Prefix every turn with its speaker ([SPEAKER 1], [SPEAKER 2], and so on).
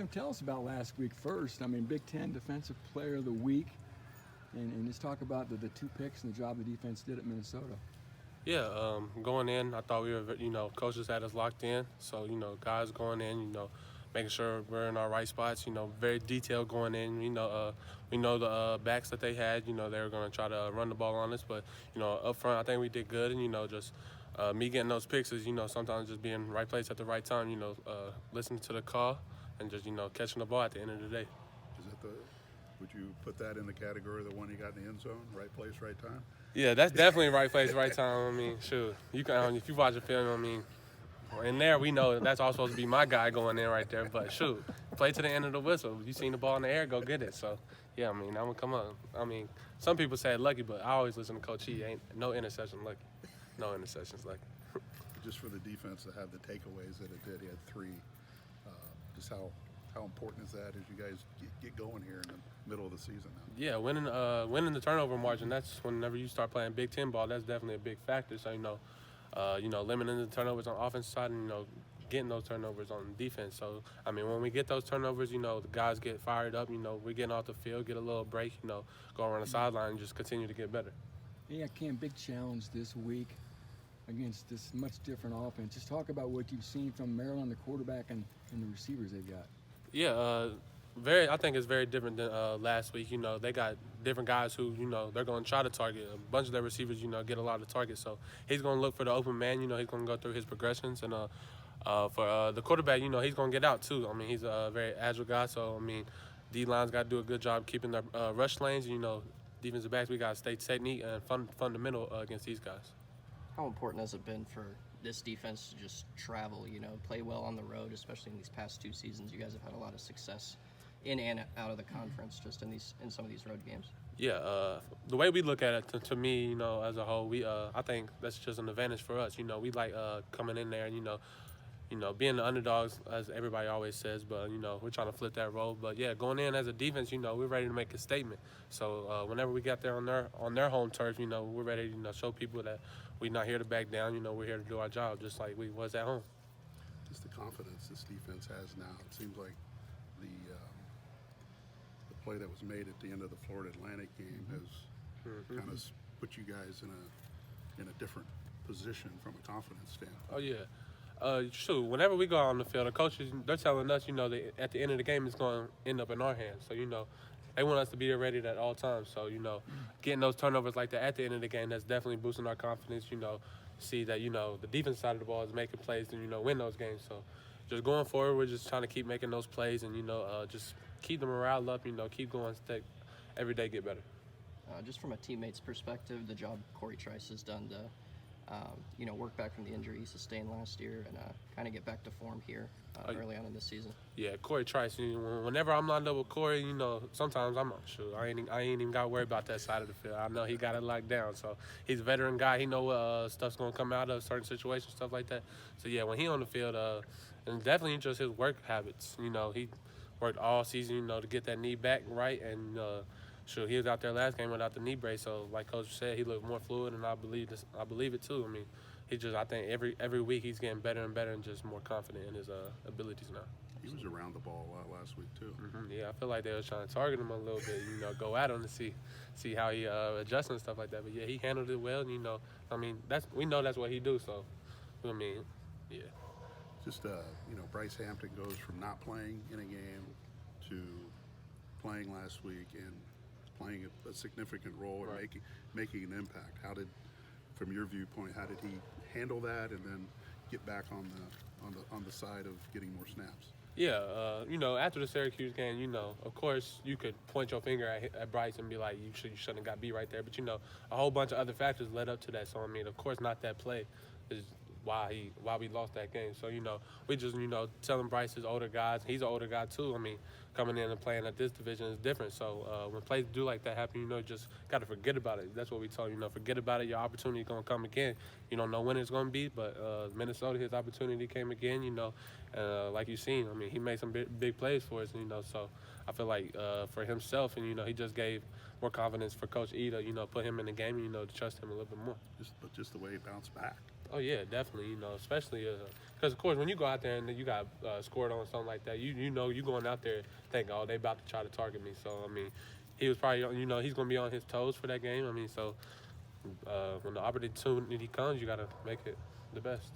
[SPEAKER 1] Cam, tell us about last week first. I mean, Big Ten Defensive Player of the Week, and just talk about the 2 picks and the job the defense did at Minnesota.
[SPEAKER 2] Yeah, going in, I thought we were, coaches had us locked in. So, guys going in, making sure we're in our right spots, very detailed going in. We know the backs that they had, they were going to try to run the ball on us. But, up front, I think we did good. And, just me getting those picks is, sometimes just being right place at the right time, listening to the call and just, catching the ball at the end of the day.
[SPEAKER 3] Would you put that in the category of the one you got in the end zone, right place, right time?
[SPEAKER 2] Yeah, that's definitely right place, right time. I mean, shoot, you can if you watch a film, I mean, in there we know that's all supposed to be my guy going in right there. But shoot, play to the end of the whistle. You seen the ball in the air, go get it. So yeah, I mean, that one come on. I mean, some people say lucky, but I always listen to Coach E. Ain't no interception lucky, no interceptions lucky.
[SPEAKER 3] Just for the defense to have the takeaways that it did, he had 3. Just how important is that as you guys get going here in the middle of the season now?
[SPEAKER 2] Yeah, winning the turnover margin, that's whenever you start playing Big Ten ball, that's definitely a big factor. So, limiting the turnovers on offense side and, getting those turnovers on defense. So, I mean, when we get those turnovers, the guys get fired up, we're getting off the field, get a little break, go around the sideline and just continue to get better.
[SPEAKER 1] Yeah, Cam, big challenge this week against this much different offense. Just talk about what you've seen from Maryland, the quarterback, and the receivers they've got.
[SPEAKER 2] Yeah, I think it's very different than last week. They got different guys who, they're going to try to target. A bunch of their receivers, get a lot of targets. So he's going to look for the open man. He's going to go through his progressions. And for the quarterback, he's going to get out too. I mean, he's a very agile guy. So, I mean, D-line's got to do a good job keeping their rush lanes. Defensive backs, we got to stay technique and fundamental against these guys.
[SPEAKER 4] How important has it been for this defense to just travel, play well on the road, especially in these past 2 seasons? You guys have had a lot of success in and out of the conference just in some of these road games.
[SPEAKER 2] Yeah, the way we look at it, to me, as a whole, I think that's just an advantage for us. We like coming in there and, being the underdogs, as everybody always says, but, we're trying to flip that role. But, yeah, going in as a defense, we're ready to make a statement. So whenever we got there on their home turf, we're ready to show people that we're not here to back down. We're here to do our job just like we was at home.
[SPEAKER 3] Just the confidence this defense has now. It seems like the play that was made at the end of the Florida Atlantic game has kind of put you guys in a different position from a confidence standpoint.
[SPEAKER 2] Oh, yeah. Shoot, whenever we go out on the field, the coaches, they're telling us, that at the end of the game, it's going to end up in our hands. So, they want us to be ready at all times. So, getting those turnovers like that at the end of the game, that's definitely boosting our confidence, see that, the defense side of the ball is making plays and, win those games. So, just going forward, we're just trying to keep making those plays and, just keep the morale up, keep going, every day get better.
[SPEAKER 4] Just from a teammate's perspective, the job Corey Trice has done to, work back from the injury he sustained last year and kind of get back to form here early on in this season.
[SPEAKER 2] Yeah, Corey Trice. Whenever I'm lined up with Corey, sometimes I'm not sure. I ain't even got to worry about that side of the field. I know he got it locked down. So he's a veteran guy. He know what stuff's gonna come out of certain situations, stuff like that. So yeah, when he on the field, and definitely just his work habits. He worked all season, to get that knee back right and. Sure, he was out there last game without the knee brace, so like Coach said, he looked more fluid, and I believe it too. I mean, I think every week he's getting better and better and just more confident in his abilities now.
[SPEAKER 3] He was around the ball a lot last week too.
[SPEAKER 2] Yeah, I feel like they were trying to target him a little bit, go at him to see how he adjusts and stuff like that. But yeah, he handled it well. And, we know that's what he do. So, yeah.
[SPEAKER 3] Just Bryce Hampton goes from not playing in a game to playing last week and playing a significant role and making an impact. From your viewpoint, how did he handle that and then get back on the side of getting more snaps?
[SPEAKER 2] Yeah, after the Syracuse game, of course you could point your finger at Bryce and be like, you shouldn't have got beat right there. But a whole bunch of other factors led up to that. So of course, not that play is why we lost that game. So we just telling Bryce is older guys. He's an older guy too. Coming in and playing at this division is different. So when plays do like that happen, just got to forget about it. That's what we told forget about it. Your opportunity is gonna come again. You don't know when it's gonna be, but Minnesota, his opportunity came again. Like you've seen, he made some big plays for us. So I feel like for himself, and he just gave more confidence for Coach E to put him in the game. To trust him a little bit more.
[SPEAKER 3] Just the way he bounced back.
[SPEAKER 2] Oh yeah, definitely. You know, especially because of course when you go out there and you got scored on something like that, you know you going out there thinking, oh, they about to try to target me. So I mean, he was probably he's gonna be on his toes for that game. I mean, so when the opportunity comes, you gotta make it the best.